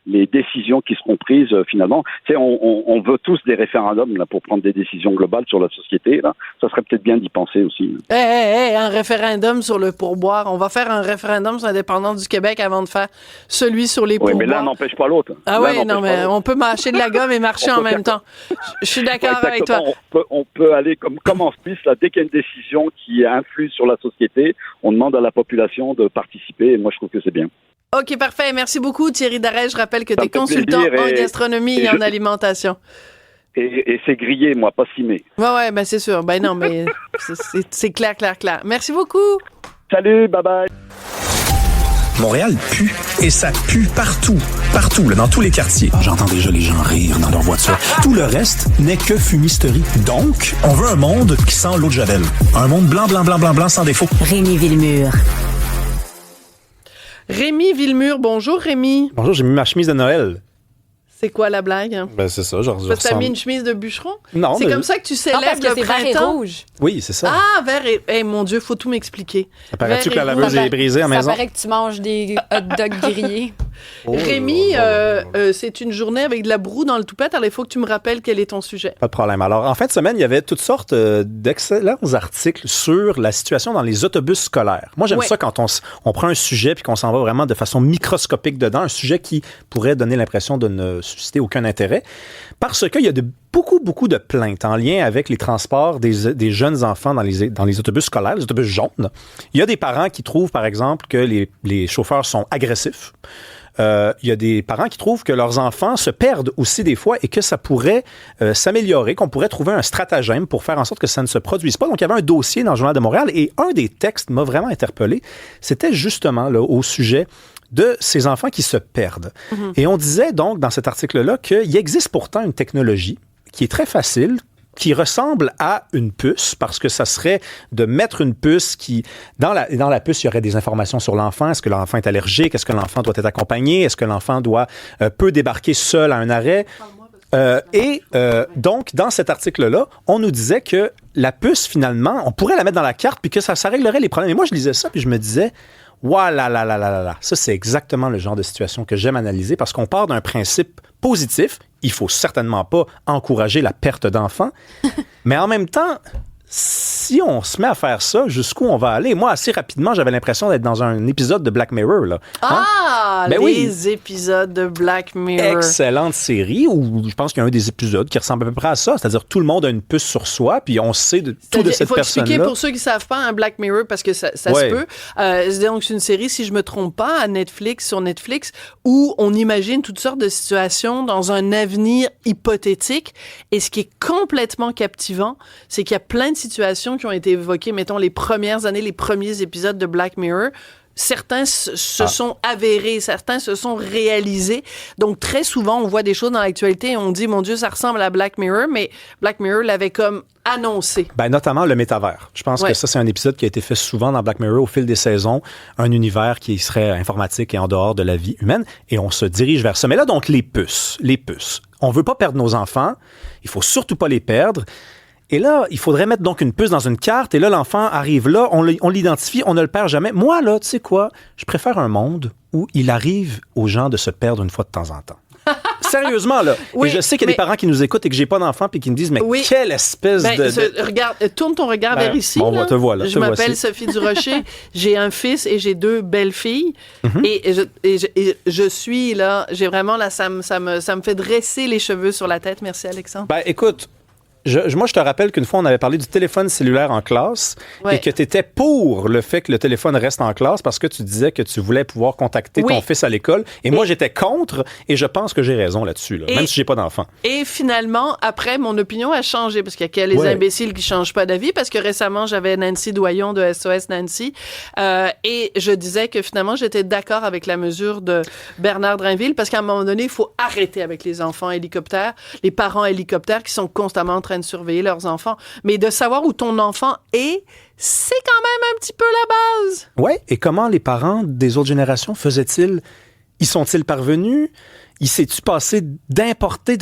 les décisions qui seront prises finalement. Tu sais, on veut tous des référendums là, pour prendre des décisions globales sur la société. Là. Ça serait peut-être bien d'y penser aussi. Un référendum sur le pourboire. On va faire un référendum sur l'indépendance du Québec avant de faire celui sur les pourboires. Oui, mais l'un n'empêche pas l'autre. Ah oui, non, mais on peut mâcher de la gomme et marcher en même temps. Je suis d'accord avec toi. On peut aller comme en Suisse, là, dès qu'il y a une décision qui influe sur la société, on demande à la population de participer et moi je trouve que c'est bien. OK, parfait. Merci beaucoup, Thierry Darès. Je rappelle que tu es consultant en gastronomie et en alimentation. Et c'est grillé, moi, pas cimé. Ouais, c'est sûr. Non, mais c'est clair. Merci beaucoup. Salut, bye-bye. Montréal pue, et ça pue partout, là, dans tous les quartiers. J'entends déjà les gens rire dans leur voiture. Tout le reste n'est que fumisterie. Donc, on veut un monde qui sent l'eau de Javel. Un monde blanc, sans défaut. Rémi Villemur. Rémi Villemur, bonjour Rémi. Bonjour, j'ai mis ma chemise de Noël. C'est quoi la blague? C'est ça, genre. Parce que t'as mis une chemise de bûcheron? Non, c'est comme ça que tu célèbres le printemps? Vert et rouge. Oui, c'est ça. Ah, vert et... mon Dieu, faut tout m'expliquer. Ça paraît-tu que la laveuse est brisée à la maison? Ça paraît que tu manges des hot dogs grillés. Rémi, c'est une journée avec de la broue dans le toupette, alors il faut que tu me rappelles quel est ton sujet. Pas de problème. Alors, en fin de semaine, il y avait toutes sortes d'excellents articles sur la situation dans les autobus scolaires. Moi, j'aime ça quand on prend un sujet puis qu'on s'en va vraiment de façon microscopique dedans, un sujet qui pourrait donner l'impression de ne susciter aucun intérêt, parce qu'il y a beaucoup de plaintes en lien avec les transports des jeunes enfants dans les autobus scolaires, les autobus jaunes. Il y a des parents qui trouvent, par exemple, que les chauffeurs sont agressifs. Il y a des parents qui trouvent que leurs enfants se perdent aussi des fois et que ça pourrait s'améliorer, qu'on pourrait trouver un stratagème pour faire en sorte que ça ne se produise pas. Donc, il y avait un dossier dans le Journal de Montréal et un des textes m'a vraiment interpellé. C'était justement là, au sujet de ces enfants qui se perdent. Et on disait donc dans cet article-là qu'il existe pourtant une technologie qui est très facile, qui ressemble à une puce, parce que ça serait de mettre une puce qui... Dans la puce, il y aurait des informations sur l'enfant. Est-ce que l'enfant est allergique? Est-ce que l'enfant doit être accompagné? Est-ce que l'enfant peut débarquer seul à un arrêt? Donc, dans cet article-là, on nous disait que la puce, finalement, on pourrait la mettre dans la carte puis que ça réglerait les problèmes. Et moi, je lisais ça puis je me disais... Voilà, ça, c'est exactement le genre de situation que j'aime analyser parce qu'on part d'un principe positif. Il faut certainement pas encourager la perte d'enfants. Mais en même temps, si on se met à faire ça, jusqu'où on va aller? Moi, assez rapidement, j'avais l'impression d'être dans un épisode de Black Mirror. Là. Les épisodes de Black Mirror. Excellente série où je pense qu'il y a un des épisodes qui ressemble à peu près à ça. C'est-à-dire tout le monde a une puce sur soi, puis on sait tout de cette personne-là. Il faut expliquer pour ceux qui ne savent pas, un Black Mirror, parce que ça se peut. Donc, c'est une série, si je ne me trompe pas, sur Netflix, où on imagine toutes sortes de situations dans un avenir hypothétique. Et ce qui est complètement captivant, c'est qu'il y a plein de situations qui ont été évoquées, mettons, les premières années, les premiers épisodes de Black Mirror. Certains se sont avérés, certains se sont réalisés. Donc, très souvent, on voit des choses dans l'actualité et on dit, mon Dieu, ça ressemble à Black Mirror, mais Black Mirror l'avait comme annoncé. Notamment le métavers. Je pense que ça, c'est un épisode qui a été fait souvent dans Black Mirror au fil des saisons. Un univers qui serait informatique et en dehors de la vie humaine. Et on se dirige vers ça. Mais là, donc, les puces. On veut pas perdre nos enfants. Il faut surtout pas les perdre. Et là, il faudrait mettre donc une puce dans une carte. Et là, l'enfant arrive là, on l'identifie, on ne le perd jamais. Moi, là, tu sais quoi? Je préfère un monde où il arrive aux gens de se perdre une fois de temps en temps. Sérieusement, là. Oui, et je sais qu'il y a des parents qui nous écoutent et que j'ai pas d'enfants puis qui me disent, mais quelle espèce Regarde, tourne ton regard vers ici. Bon, te voilà. Je m'appelle Sophie Durocher. J'ai un fils et j'ai 2 belles filles. Et je suis là, j'ai vraiment là, ça me fait dresser les cheveux sur la tête. Merci, Alexandre. Écoute, Moi, je te rappelle qu'une fois, on avait parlé du téléphone cellulaire en classe Ouais. et que tu étais pour le fait que le téléphone reste en classe parce que tu disais que tu voulais pouvoir contacter Oui. ton fils à l'école. Et moi, j'étais contre et je pense que j'ai raison là-dessus, là, même si j'ai pas d'enfant. Et finalement, après, mon opinion a changé parce qu'il y a les Ouais. imbéciles qui changent pas d'avis parce que récemment, j'avais Nancy Doyon de SOS Nancy et je disais que finalement, j'étais d'accord avec la mesure de Bernard Drinville parce qu'à un moment donné, il faut arrêter avec les enfants hélicoptères, les parents hélicoptères qui sont constamment en train de surveiller leurs enfants. Mais de savoir où ton enfant est, c'est quand même un petit peu la base. Ouais. Et comment les parents des autres générations faisaient-ils? Y sont-ils parvenus? Il s'est-tu passé d'importer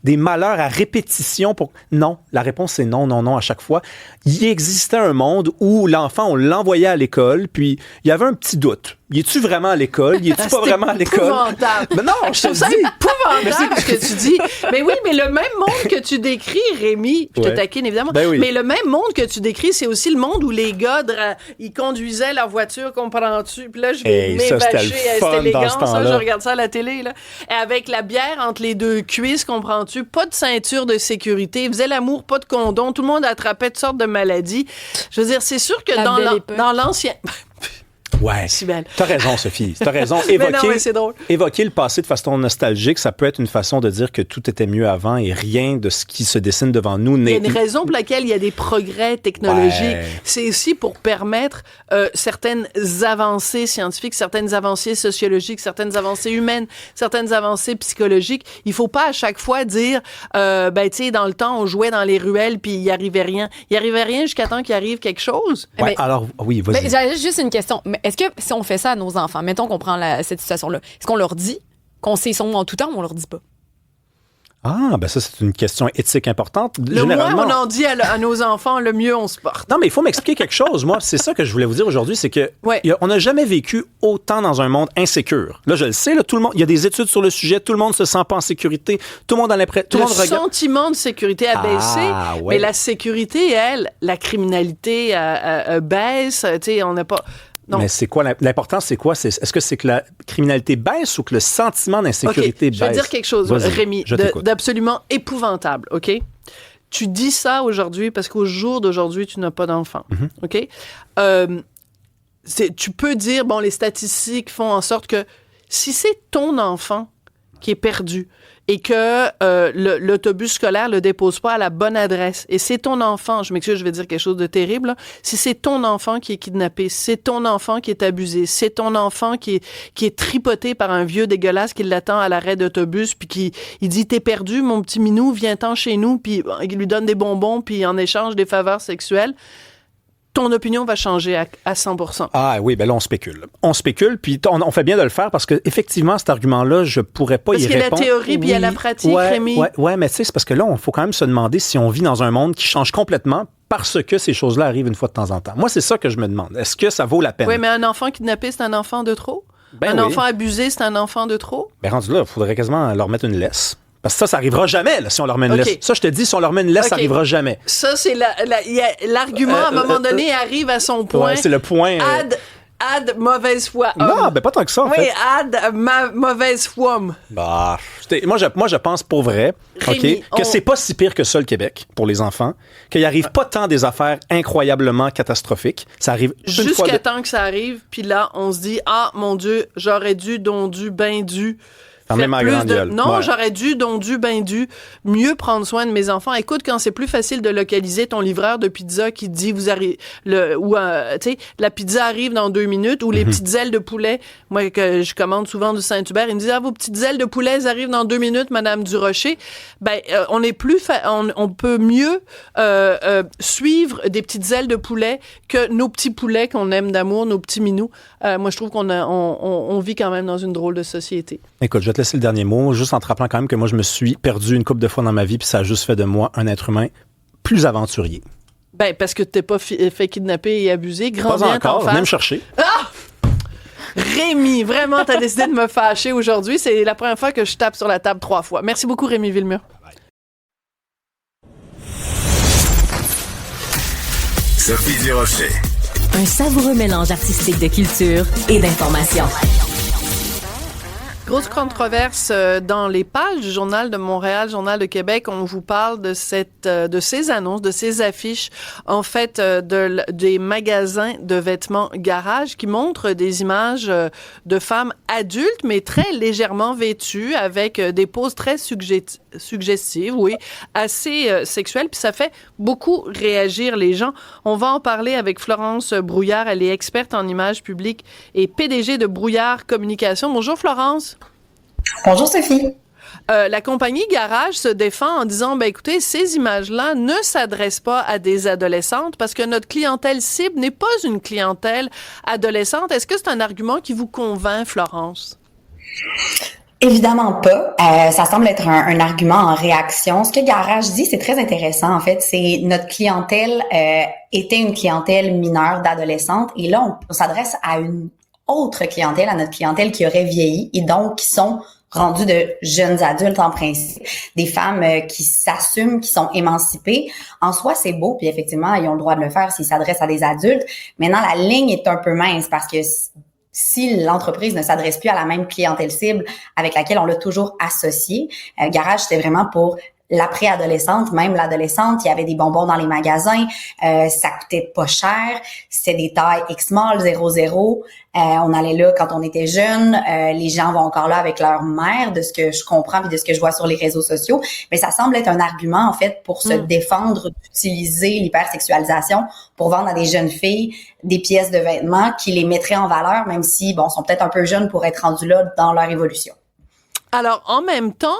des malheurs à répétition pour... Non. La réponse, c'est non, non, non à chaque fois. Il existait un monde où l'enfant, on l'envoyait à l'école, puis il y avait un petit doute. Y es-tu vraiment à l'école? Y es-tu pas vraiment à l'école? Épouvantable. Mais non, je te trouve ça dis. épouvantable ce que tu dis. Mais oui, mais le même monde que tu décris, Rémi, je te Ouais. taquine évidemment, Ben oui. mais le même monde que tu décris, c'est aussi le monde où les gars, ils conduisaient leur voiture, comprends-tu? Puis là, je vais Hey, ça, c'était m'évacher, le fun c'est élégant, dans ce ça, temps-là. je regarde ça à la télé, là. Avec la bière entre les deux cuisses, comprends-tu? Pas de ceinture de sécurité, ils faisaient l'amour, pas de condom, tout le monde attrapait toutes sortes de maladies. Je veux dire, c'est sûr que La belle époque. dans l'ancien... Ouais. Si belle. T'as raison, Sophie. T'as raison. Mais non, mais c'est drôle. Évoquer le passé de façon nostalgique, ça peut être une façon de dire que tout était mieux avant et rien de ce qui se dessine devant nous Il y a n'est... une raison pour laquelle il y a des progrès technologiques. Ouais. C'est aussi pour permettre certaines avancées scientifiques, certaines avancées sociologiques, certaines avancées humaines, certaines avancées psychologiques. Il faut pas à chaque fois dire, ben tu sais, dans le temps, on jouait dans les ruelles puis il y arrivait rien. Il y arrivait rien jusqu'à temps qu'il arrive quelque chose. Ouais, Mais- alors, oui, vas-y. Mais j'avais juste une question. Mais est-ce que si on fait ça à nos enfants, mettons qu'on prend cette situation-là, est-ce qu'on leur dit qu'on sait son en tout temps ou on leur dit pas? Ah, ben ça, c'est une question éthique importante. Le Généralement... moins on en dit à nos enfants, le mieux on se porte. Non, mais il faut m'expliquer quelque chose. Moi, c'est ça que je voulais vous dire aujourd'hui, c'est que Ouais. on n'a jamais vécu autant dans un monde insécure. Là, je le sais, là, tout le monde, il y a des études sur le sujet, tout le monde se sent pas en sécurité, tout le monde a l'impression, tout le Le monde regarde. sentiment de sécurité a baissé, ouais. mais la sécurité, elle, la criminalité baisse. Tu sais, on n'a pas... Non. Mais c'est quoi l'important, c'est quoi? Est-ce que c'est que la criminalité baisse ou que le sentiment d'insécurité OK, je vais baisse? dire quelque chose, Vas-y, Rémi, je t'écoute. d'absolument épouvantable, OK? Tu dis ça aujourd'hui parce qu'au jour d'aujourd'hui, tu n'as pas d'enfant, OK? Tu peux dire, bon, les statistiques font en sorte que si c'est ton enfant qui est perdu et que l'autobus scolaire le dépose pas à la bonne adresse, et c'est ton enfant, je m'excuse, je vais dire quelque chose de terrible, là. Si c'est ton enfant qui est kidnappé, si c'est ton enfant qui est abusé, si c'est ton enfant qui est tripoté par un vieux dégueulasse qui l'attend à l'arrêt d'autobus, puis il dit « T'es perdu, mon petit minou, viens-t'en chez nous », puis il lui donne des bonbons, puis en échange des faveurs sexuelles, ton opinion va changer à 100%. Ah oui, ben là, on spécule. On spécule, puis on fait bien de le faire parce que effectivement, cet argument-là, je pourrais pas Parce y qu'il y a la répondre. théorie, puis il y a la pratique, Rémi. Ouais, mais tu sais, c'est parce que là, il faut quand même se demander si on vit dans un monde qui change complètement parce que ces choses-là arrivent une fois de temps en temps. Moi, c'est ça que je me demande. Est-ce que ça vaut la peine? Oui, mais un enfant kidnappé, c'est un enfant de trop? Ben un oui. enfant abusé, c'est un enfant de trop? Ben rendu là, il faudrait quasiment leur mettre une laisse. Parce que ça arrivera jamais, là, si on leur met une OK. laisse. Ça, je te dis, si on leur met une laisse, ça OK. arrivera jamais. Ça, c'est l'argument, à un moment donné, arrive à son point. Ouais, c'est le point. Ad mauvaise foi. Non, ben pas tant que ça, en Oui, fait. mauvaise foi. Bah, moi, je pense pour vrai, Rémi, OK, que c'est pas si pire que ça, le Québec, pour les enfants, qu'il n'y arrive pas tant des affaires incroyablement catastrophiques. Ça arrive une fois Jusqu'à de... temps que ça arrive, puis là, on se dit, ah, mon Dieu, j'aurais dû, ben dû. Fermer faire ma plus grande gueule. Non, Ouais. j'aurais dû, ben dû, mieux prendre soin de mes enfants. Écoute, quand c'est plus facile de localiser ton livreur de pizza qui dit, vous arrivez, tu sais, la pizza arrive dans 2 minutes, ou les petites ailes de poulet, moi, que je commande souvent du Saint-Hubert, ils me disent, ah, vos petites ailes de poulet, elles arrivent dans 2 minutes, Madame Durocher. Ben, on est plus, on peut mieux suivre des petites ailes de poulet que nos petits poulets qu'on aime d'amour, nos petits minous. Moi, je trouve on vit quand même dans une drôle de société. Écoute, je vais te laisser le dernier mot, juste en te rappelant quand même que moi, je me suis perdu une couple de fois dans ma vie, puis ça a juste fait de moi un être humain plus aventurier. Ben, parce que t'es pas fait kidnapper et abuser. Grand Pas bien t'en encore, venez me face. chercher. Rémi, vraiment, t'as décidé de me fâcher aujourd'hui. C'est la première fois que je tape sur la table 3 fois. Merci beaucoup, Rémi Villemur. Sophie Durocher. Un savoureux mélange artistique de culture et d'information. Grosse controverse dans les pages du Journal de Montréal, Journal de Québec. On vous parle de ces annonces, de ces affiches, en fait, des magasins de vêtements Garage qui montrent des images de femmes adultes, mais très légèrement vêtues, avec des poses très suggestives, oui, assez sexuelles. Puis ça fait beaucoup réagir les gens. On va en parler avec Florence Brouillard. Elle est experte en images publiques et PDG de Brouillard Communication. Bonjour Florence. Bonjour Sophie. La compagnie Garage se défend en disant, écoutez, ces images-là ne s'adressent pas à des adolescentes parce que notre clientèle cible n'est pas une clientèle adolescente. Est-ce que c'est un argument qui vous convainc, Florence? Évidemment pas. Ça semble être un argument en réaction. Ce que Garage dit, c'est très intéressant. En fait, c'est notre clientèle était une clientèle mineure d'adolescentes et là, on s'adresse à une autre clientèle, à notre clientèle qui aurait vieilli et donc qui sont rendus de jeunes adultes en principe, des femmes qui s'assument, qui sont émancipées. En soi, c'est beau, puis effectivement, ils ont le droit de le faire s'ils s'adressent à des adultes. Maintenant, la ligne est un peu mince parce que si l'entreprise ne s'adresse plus à la même clientèle cible avec laquelle on l'a toujours associé, Garage, c'était vraiment pour la préadolescente, même l'adolescente, il y avait des bonbons dans les magasins, ça coûtait pas cher, c'était des tailles X-Mall, 00, on allait là quand on était jeune, les gens vont encore là avec leur mère, de ce que je comprends et de ce que je vois sur les réseaux sociaux, mais ça semble être un argument en fait pour se défendre d'utiliser l'hypersexualisation pour vendre à des jeunes filles des pièces de vêtements qui les mettraient en valeur, même si, sont peut-être un peu jeunes pour être rendus là dans leur évolution. Alors, en même temps,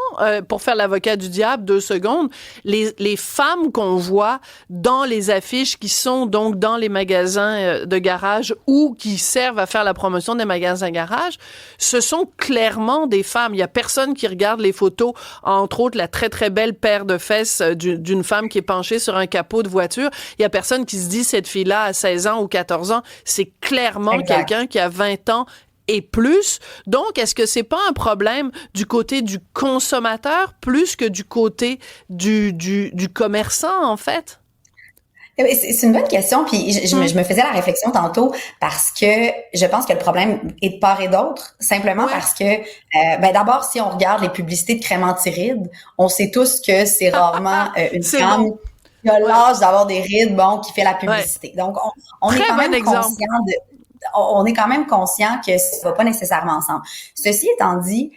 pour faire l'avocat du diable, 2 secondes, les femmes qu'on voit dans les affiches qui sont donc dans les magasins de Garage ou qui servent à faire la promotion des magasins Garage, ce sont clairement des femmes. Il y a personne qui regarde les photos, entre autres la très, très belle paire de fesses d'une femme qui est penchée sur un capot de voiture. Il y a personne qui se dit, cette fille-là a 16 ans ou 14 ans. C'est clairement quelqu'un qui a 20 ans et plus. Donc, est-ce que c'est pas un problème du côté du consommateur plus que du côté du commerçant, en fait? C'est une bonne question, puis je me faisais la réflexion tantôt parce que je pense que le problème est de part et d'autre, simplement parce que, d'abord, si on regarde les publicités de crème anti-rides, on sait tous que c'est rarement une femme qui a l'âge d'avoir des rides, qui fait la publicité. Donc, on est quand même conscient on est quand même conscient que ça va pas nécessairement ensemble. Ceci étant dit,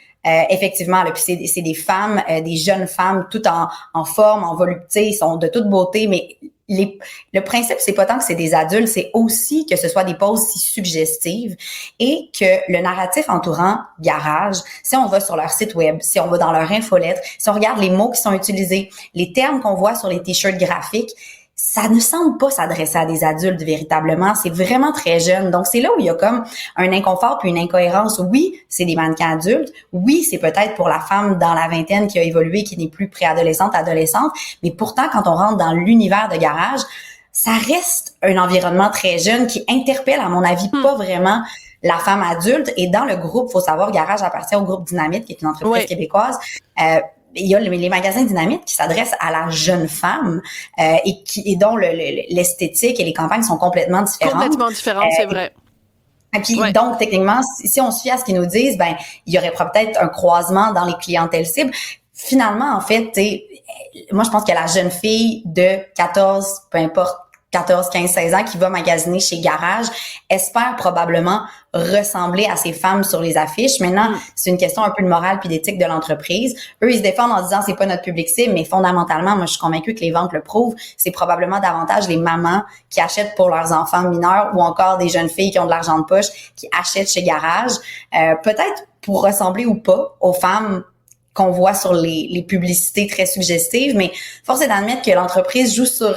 effectivement, là, puis c'est des femmes, des jeunes femmes, toutes en forme, en volupté, ils sont de toute beauté, mais le principe, c'est pas tant que c'est des adultes, c'est aussi que ce soit des poses si suggestives et que le narratif entourant Garage, si on va sur leur site web, si on va dans leur infolettre, si on regarde les mots qui sont utilisés, les termes qu'on voit sur les t-shirts graphiques, ça ne semble pas s'adresser à des adultes véritablement. C'est vraiment très jeune. Donc, c'est là où il y a comme un inconfort puis une incohérence. Oui, c'est des mannequins adultes. Oui, c'est peut-être pour la femme dans la vingtaine qui a évolué, qui n'est plus préadolescente, adolescente. Mais pourtant, quand on rentre dans l'univers de Garage, ça reste un environnement très jeune qui interpelle, à mon avis, pas vraiment la femme adulte. Et dans le groupe, faut savoir, Garage appartient au groupe Dynamite, qui est une entreprise québécoise. Il y a les magasins Dynamite qui s'adressent à la jeune femme et dont l'esthétique et les campagnes sont complètement différentes. Complètement différentes, c'est vrai. Et puis, donc, techniquement, si on se fie à ce qu'ils nous disent, il y aurait peut-être un croisement dans les clientèles cibles. Finalement, en fait, moi, je pense que la jeune fille de 14, peu importe, 14, 15, 16 ans qui va magasiner chez Garage espère probablement ressembler à ces femmes sur les affiches. Maintenant, c'est une question un peu de morale puis d'éthique de l'entreprise. Eux, ils se défendent en disant c'est pas notre public cible, mais fondamentalement, moi, je suis convaincue que les ventes le prouvent. C'est probablement davantage les mamans qui achètent pour leurs enfants mineurs ou encore des jeunes filles qui ont de l'argent de poche qui achètent chez Garage, peut-être pour ressembler ou pas aux femmes qu'on voit sur les publicités très suggestives, mais force est d'admettre que l'entreprise joue sur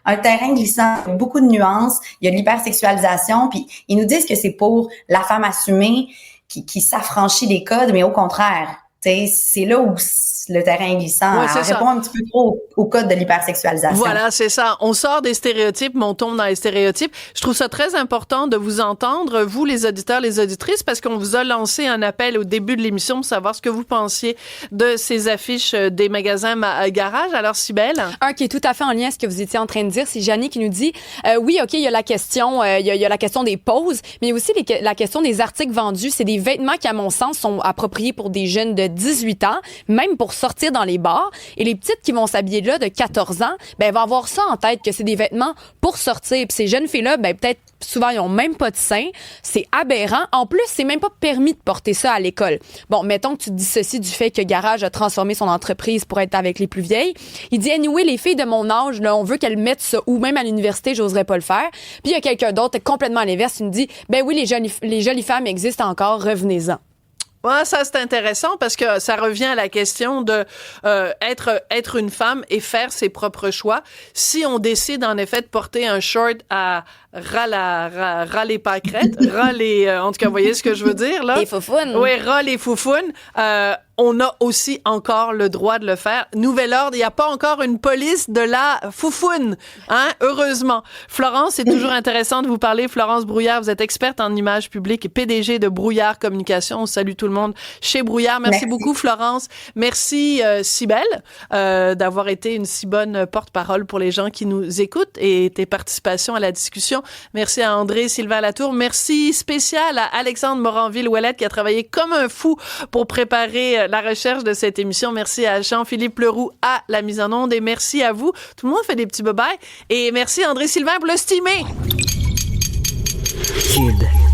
un terrain glissant, beaucoup de nuances, il y a de l'hypersexualisation, puis ils nous disent que c'est pour la femme assumée qui s'affranchit des codes, mais au contraire, c'est là où le terrain est glissant. Ouais, elle répond un petit peu trop au code de l'hypersexualisation. Voilà, c'est ça. On sort des stéréotypes, mais on tombe dans les stéréotypes. Je trouve ça très important de vous entendre, vous, les auditeurs, les auditrices, parce qu'on vous a lancé un appel au début de l'émission pour savoir ce que vous pensiez de ces affiches des magasins Garage. Alors, Cybèle? Un qui est tout à fait en lien avec ce que vous étiez en train de dire, c'est Janie qui nous dit oui, OK, il y a la question il y a la question des poses, mais aussi la question des articles vendus. C'est des vêtements qui, à mon sens, sont appropriés pour des jeunes de 18 ans, même pour sortir dans les bars. Et les petites qui vont s'habiller là de 14 ans, ben, elles vont avoir ça en tête, que c'est des vêtements pour sortir. Puis ces jeunes filles-là, ben, peut-être souvent, ils ont même pas de seins. C'est aberrant. En plus, c'est même pas permis de porter ça à l'école. Bon, mettons que tu te dissocies du fait que Garage a transformé son entreprise pour être avec les plus vieilles. Il dit, anyway, les filles de mon âge, là, on veut qu'elles mettent ça, ou même à l'université, j'oserais pas le faire. Puis il y a quelqu'un d'autre, complètement à l'inverse, qui me dit, ben oui, les jolies femmes existent encore, revenez-en. Ouais, ça c'est intéressant parce que ça revient à la question de être une femme et faire ses propres choix. Si on décide en effet de porter un short à ras les pâquerettes, en tout cas, vous voyez ce que je veux dire là? Les foufounes. Oui, ras les foufounes. On a aussi encore le droit de le faire. Nouvel ordre, il n'y a pas encore une police de la foufoune, hein, heureusement. Florence, c'est toujours intéressant de vous parler. Florence Brouillard, vous êtes experte en images publiques et PDG de Brouillard Communication. On salue tout le monde chez Brouillard. Merci beaucoup, Florence. Merci, Cybèle, d'avoir été une si bonne porte-parole pour les gens qui nous écoutent et tes participations à la discussion. Merci à André Sylvain Latour. Merci spécial à Alexandre Moranville-Ouellette qui a travaillé comme un fou pour préparer la recherche de cette émission. Merci à Jean-Philippe Leroux à la mise en onde et merci à vous. Tout le monde fait des petits bye-bye. Et merci André Sylvain pour le steamer. Cube.